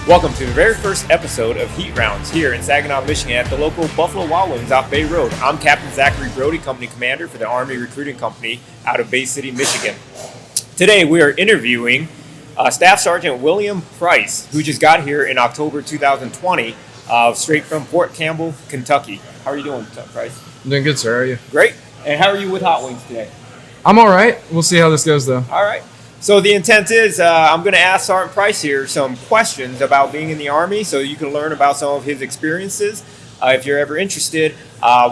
Welcome to the very first episode of Heat Rounds here in Saginaw, Michigan at the local Buffalo Wild Wings off Bay Road. I'm Captain Brody, Company Commander for the Army Recruiting Company out of Bay City, Michigan. Today we are interviewing Staff Sergeant William Price, who just got here in October 2020, straight from Fort Campbell, Kentucky. How are you doing, Price? I'm doing good, sir. How are you? Great. And how are you with Hot Wings today? I'm all right. We'll see how this goes, though. All right. So the intent is I'm going to ask Sergeant Price here some questions about being in the Army so you can learn about some of his experiences. If you're ever interested,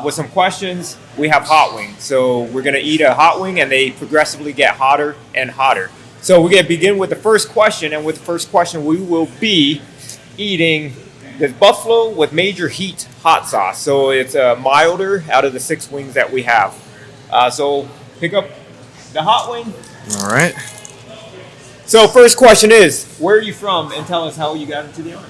with some questions, we have hot wings. So we're going to eat a hot wing and they progressively get hotter and hotter. So we're going to begin with the first question. And with the first question, we will be eating this buffalo with major heat hot sauce. So it's milder out of the 6 wings that we have. So pick up the hot wing. All right. So first question is, where are you from, and tell us how you got into the Army.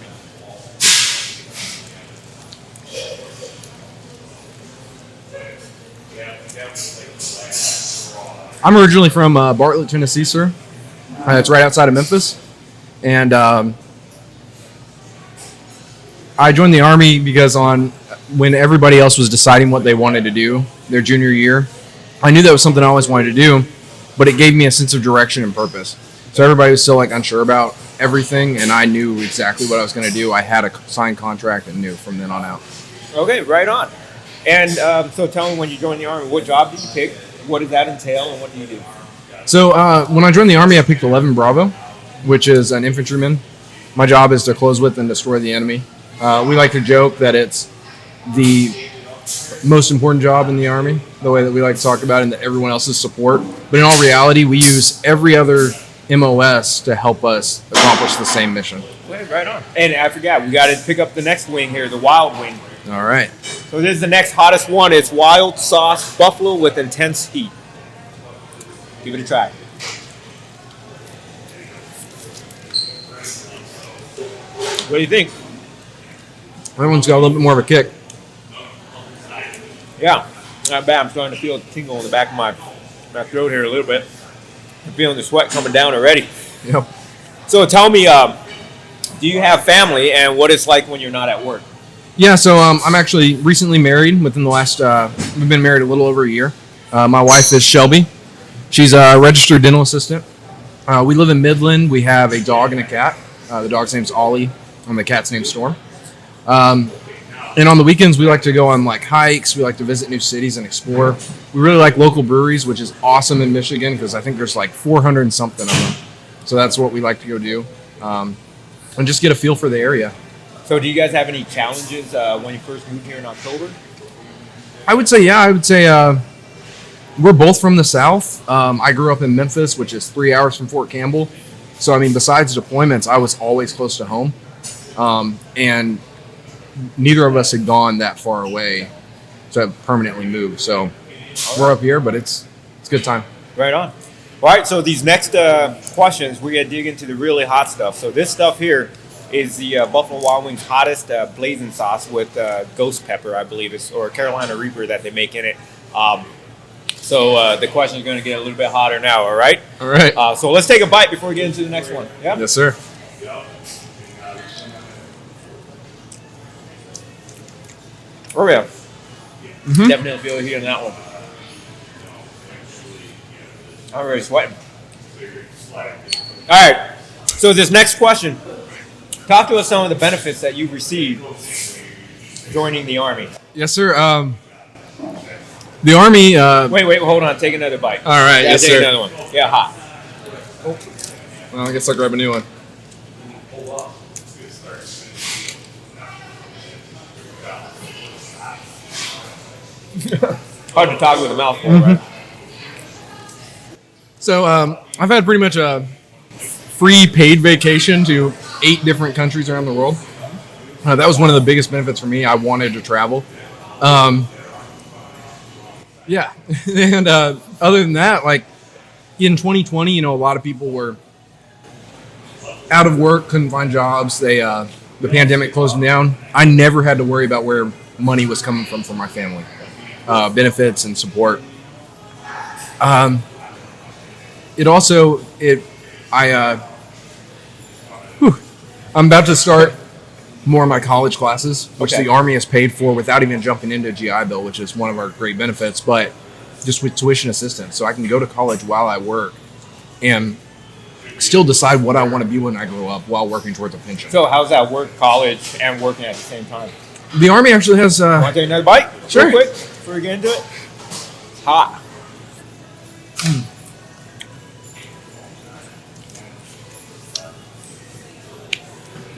I'm originally from Bartlett, Tennessee, sir. It's right outside of Memphis. And I joined the Army because when everybody else was deciding what they wanted to do their junior year, I knew that was something I always wanted to do, but it gave me a sense of direction and purpose. So everybody was still unsure about everything, and I knew exactly what I was going to do. I had a signed contract and knew from then on out. Okay, right on. And so tell me, when you joined the Army, what job did you pick? What does that entail, and what do you do? So when I joined the Army, I picked 11 Bravo, which is an infantryman. My job is to close with and destroy the enemy. We like to joke that it's the most important job in the Army, the way that we like to talk about it, and that everyone else's support. But in all reality, we use every other MOS to help us accomplish the same mission. Okay, right on. And I forgot, we got to pick up the next wing here, the wild wing. All right. So this is the next hottest one. It's wild sauce buffalo with intense heat. Give it a try. What do you think? That one's got a little bit more of a kick. Yeah, not bad. I'm starting to feel a tingle in the back of my throat here a little bit. I'm feeling the sweat coming down already. Yep. So tell me, do you have family, and what it's like when you're not at work? Yeah, so I'm actually recently married. Within the last, we've been married a little over a year. My wife is Shelby. She's a registered dental assistant. We live in Midland. We have a dog and a cat. The dog's name's Ollie, and the cat's name's Storm. And on the weekends, we like to go on hikes. We like to visit new cities and explore. We really like local breweries, which is awesome in Michigan because I think there's 400 and something of them. So that's what we like to go do, and just get a feel for the area. So do you guys have any challenges when you first moved here in October? I would say we're both from the South. I grew up in Memphis, which is 3 hours from Fort Campbell. So, besides deployments, I was always close to home. And neither of us had gone that far away to permanently move. So we're up here, but it's a good time. Right on. All right, so these next questions, we're going to dig into the really hot stuff. So this stuff here is the Buffalo Wild Wings hottest blazing sauce with ghost pepper, I believe, or Carolina Reaper that they make in it. So the question is going to get a little bit hotter now, all right? All right. So let's take a bite before we get into the next one. Yeah? Yes, sir. Oh, yeah. Mm-hmm. Definitely feel the heat on that one. I'm already sweating. All right. So this next question, talk to us some of the benefits that you've received joining the Army. Yes, sir. The Army... Wait, hold on. Take another bite. All right, yes, take sir. Another one. Yeah, hot. Oh. Well, I guess I'll grab a new one. Hard to talk with a mouthful, mm-hmm. right? So I've had pretty much a free paid vacation to 8 different countries around the world. That was one of the biggest benefits for me. I wanted to travel. Yeah. And other than that, in 2020, a lot of people were out of work, couldn't find jobs. The pandemic closed them down. I never had to worry about where money was coming from for my family. Benefits and support. I'm about to start more of my college classes, which Okay. the Army has paid for without even jumping into GI Bill, which is one of our great benefits, but just with tuition assistance. So I can go to college while I work and still decide what I want to be when I grow up while working towards a pension. So how's that work, college and working at the same time? The Army actually has... Want to take another bite? Sure. Real quick before we get into it. It's hot.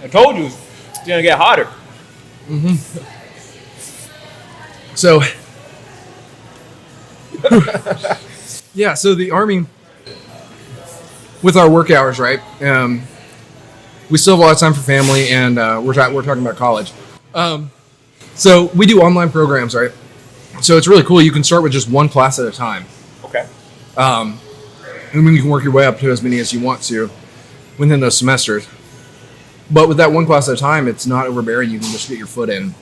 I told you it's gonna get hotter. So... yeah, so the Army, with our work hours, right? We still have a lot of time for family, and we're talking about college. So we do online programs, right? So it's really cool. You can start with just one class at a time, Okay. and then you can work your way up to as many as you want to within those semesters. But with that one class at a time, it's not overbearing. You can just get your foot in,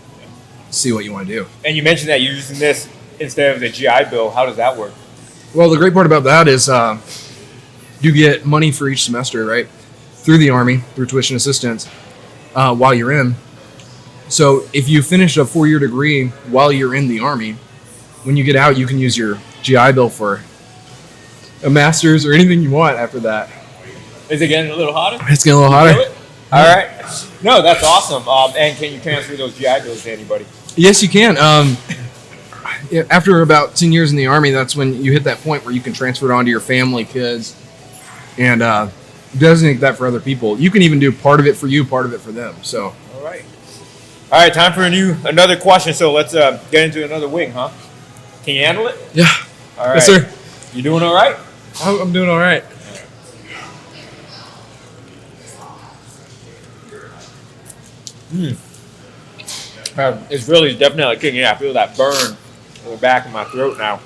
see what you want to do. And you mentioned that you're using this instead of the GI Bill. How does that work? Well, the great part about that is you get money for each semester, right? Through the Army, through tuition assistance, while you're in. So if you finish a 4-year degree while you're in the Army, when you get out, you can use your GI Bill for a master's or anything you want after that. Is it getting a little hotter? It's getting a little Feel hotter. it? All right. No, that's awesome. And can you transfer those GI Bills to anybody? Yes, you can. After about 10 years in the Army, that's when you hit that point where you can transfer it onto your family, kids, and designate that for other people. You can even do part of it for you, part of it for them. So, All right. All right, time for another question. So let's get into another wing, huh? Can you handle it? yeah. All right. Yes, sir. You doing all right? I'm doing all right. It's really definitely kicking in. I feel that burn in the back of my throat now.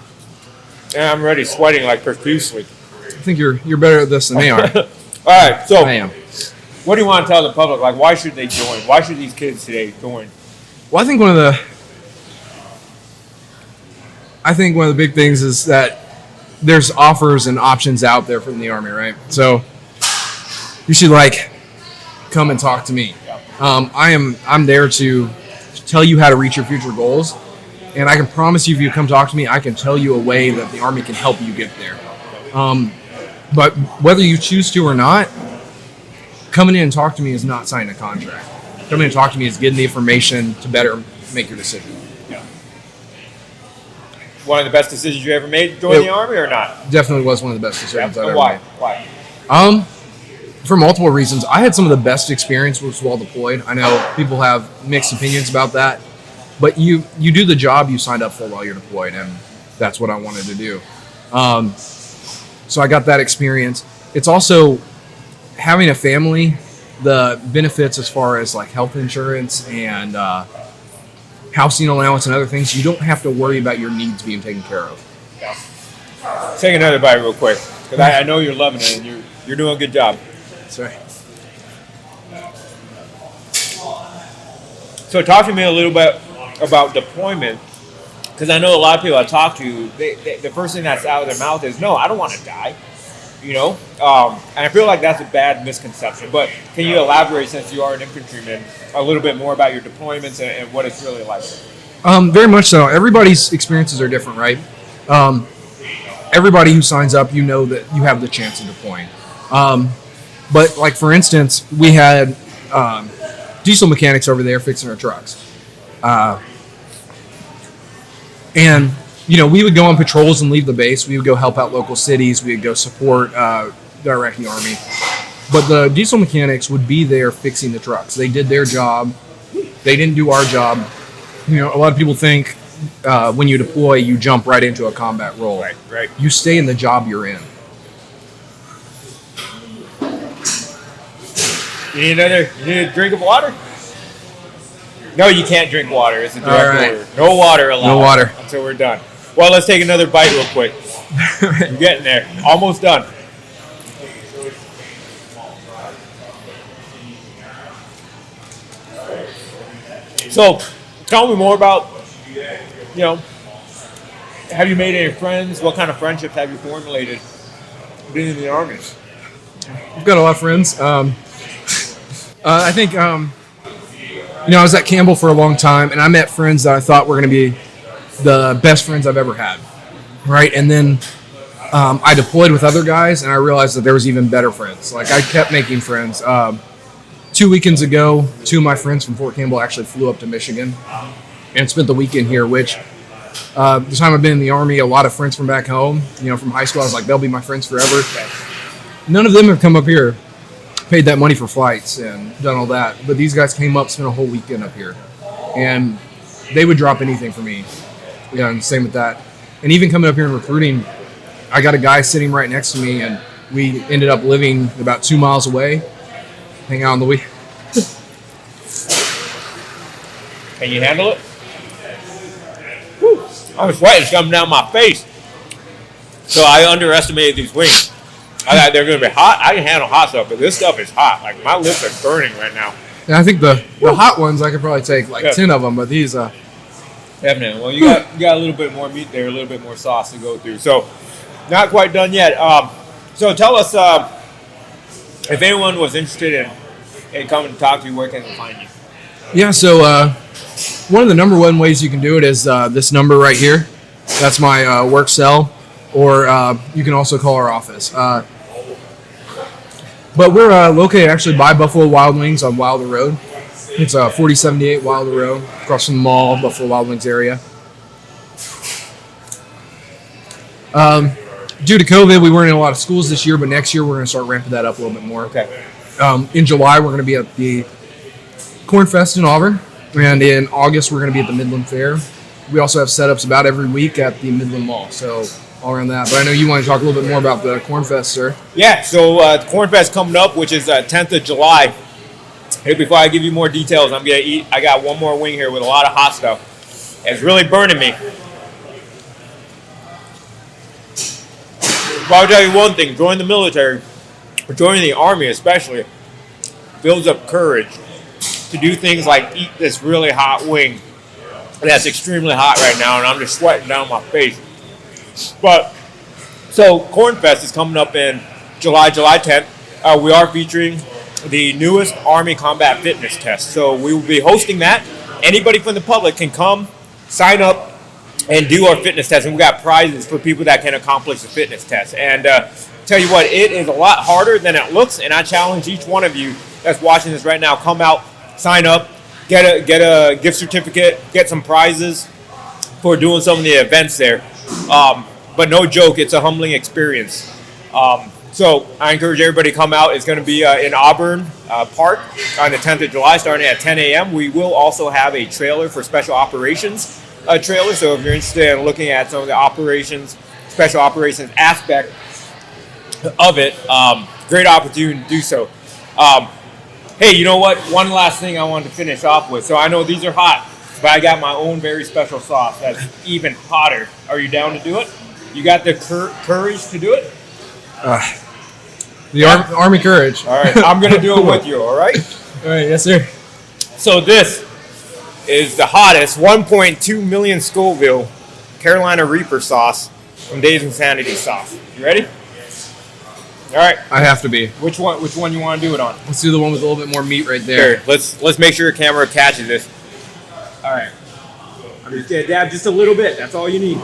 And I'm already sweating like profusely. I think you're better at this than they are. All right, so I am. what do you want to tell the public? Like, why should they join? Why should these kids today join? Well, I think one of the big things is that there's offers and options out there from the Army, right? So you should come and talk to me. I'm there to tell you how to reach your future goals, and I can promise you, if you come talk to me, I can tell you a way that the Army can help you get there. But whether you choose to or not, coming in and talk to me is not signing a contract. Coming in and talk to me is getting the information to better make your decision. One of the best decisions you ever made to join the Army or not? Definitely was one of the best decisions I've ever Why? made. Why? For multiple reasons. I had some of the best experiences while deployed. I know people have mixed opinions about that, but you do the job you signed up for while you're deployed, and that's what I wanted to do. So I got that experience. It's also having a family, the benefits as far as health insurance and housing allowance and other things. You don't have to worry about your needs being taken care of. Take another bite real quick, because I know you're loving it and you're doing a good job. Sorry. So talk to me a little bit about deployment, because I know a lot of people I talk to, the first thing that's out of their mouth is, no, I don't want to die, and I feel like that's a bad misconception. But can you elaborate, since you are an infantryman, a little bit more about your deployments and what it's really like? Very much so. Everybody's experiences are different, right? Everybody who signs up, you know that you have the chance of deploying. But for instance, we had diesel mechanics over there fixing our trucks. And, we would go on patrols and leave the base. We would go help out local cities. We would go support the Iraqi army. But the diesel mechanics would be there fixing the trucks. They did their job. They didn't do our job. A lot of people think when you deploy, you jump right into a combat role. Right. You stay in the job you're in. You need a drink of water? No, you can't drink water. It's a direct order. No water allowed. No water. Until we're done. Well, let's take another bite real quick. We're getting there. Almost done. So, tell me more about, have you made any friends? What kind of friendships have you formulated being in the Army? I've got a lot of friends. I think, I was at Campbell for a long time, and I met friends that I thought were going to be the best friends I've ever had, right? And then I deployed with other guys, and I realized that there was even better friends. Like, I kept making friends. 2 weekends ago, 2 of my friends from Fort Campbell actually flew up to Michigan and spent the weekend here, which the time I've been in the Army, a lot of friends from back home, from high school, I was like, they'll be my friends forever. None of them have come up here, paid that money for flights and done all that. But these guys came up, spent a whole weekend up here. And they would drop anything for me. Yeah, and same with that. And even coming up here and recruiting, I got a guy sitting right next to me, and we ended up living about 2 miles away. Hang out on the week. Can you handle it? Whew. I'm sweating. It's coming down my face. So I underestimated these wings. I thought they're going to be hot. I can handle hot stuff, but this stuff is hot. Like, my lips are burning right now. Yeah, I think the hot ones, I could probably take like 10 of them, but these... Definitely. Well, you got a little bit more meat there, a little bit more sauce to go through. So, not quite done yet. So tell us, if anyone was interested in coming to talk to you, where can they find you? Yeah, so one of the number one ways you can do it is this number right here. That's my work cell, or you can also call our office. But we're located actually by Buffalo Wild Wings on Wilder Road. It's 4078 Wilder Road, across from the mall, Buffalo Wild Wings area. Due to COVID, we weren't in a lot of schools this year, but next year we're going to start ramping that up a little bit more. Okay. In July, we're going to be at the Corn Fest in Auburn, and in August, we're going to be at the Midland Fair. We also have setups about every week at the Midland Mall, so all around that. But I know you want to talk a little bit more about the Corn Fest, sir. Yeah, so the Corn Fest coming up, which is 10th of July. Hey, before I give you more details, I'm going to eat. I got one more wing here with a lot of hot stuff. It's really burning me. But I'll tell you one thing, join the military, or joining the Army especially, builds up courage to do things like eat this really hot wing that's extremely hot right now, and I'm just sweating down my face. But, so Corn Fest is coming up in July 10th. We are featuring the newest Army Combat Fitness Test. So we will be hosting that. Anybody from the public can come, sign up, and do our fitness test. And we got prizes for people that can accomplish the fitness test. And tell you what, it is a lot harder than it looks. And I challenge each one of you that's watching this right now, come out, sign up, get a gift certificate, get some prizes for doing some of the events there. But no joke, it's a humbling experience. So I encourage everybody to come out. It's going to be in Auburn Park on the 10th of July, starting at 10 a.m. We will also have a trailer for special operations trailer. So if you're interested in looking at some of the special operations aspect of it, great opportunity to do so. Hey, you know what? One last thing I wanted to finish off with. So I know these are hot, but I got my own very special sauce that's even hotter. Are you down to do it? You got the courage to do it? Army courage. All right, I'm going to do it with you, all right? All right, yes, sir. So this is the hottest 1.2 million Scoville Carolina Reaper sauce from Dave's Insanity Sauce. You ready? All right. I have to be. Which one you want to do it on? Let's do the one with a little bit more meat right there. Here, let's make sure your camera catches this. All right. I'm just going to dab just a little bit. That's all you need.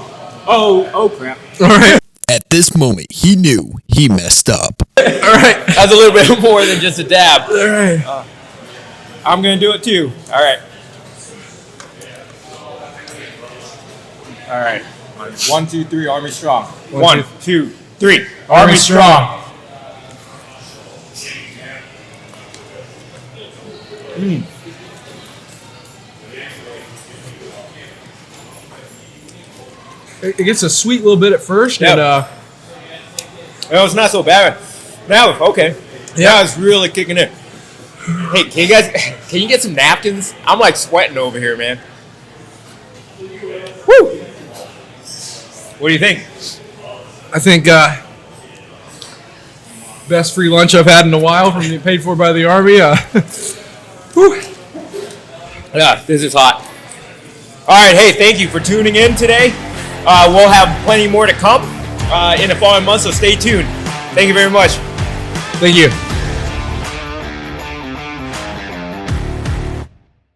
Oh crap. All right. At this moment, he knew he messed up. All right. That's a little bit more than just a dab. All right. I'm going to do it too. All right. All right. 1, 2, 3, Army Strong. 1, 2, 3, Army Strong. It gets a sweet little bit at first, Yep. and It's not so bad. Now, okay. Yeah. Now it's really kicking in. Hey, can you get some napkins? I'm like sweating over here, man. Woo! What do you think? I think best free lunch I've had in a while, from being paid for by the Army. Whew. Yeah, this is hot. All right, hey, thank you for tuning in today. We'll have plenty more to come in the following months, so stay tuned. Thank you very much. Thank you.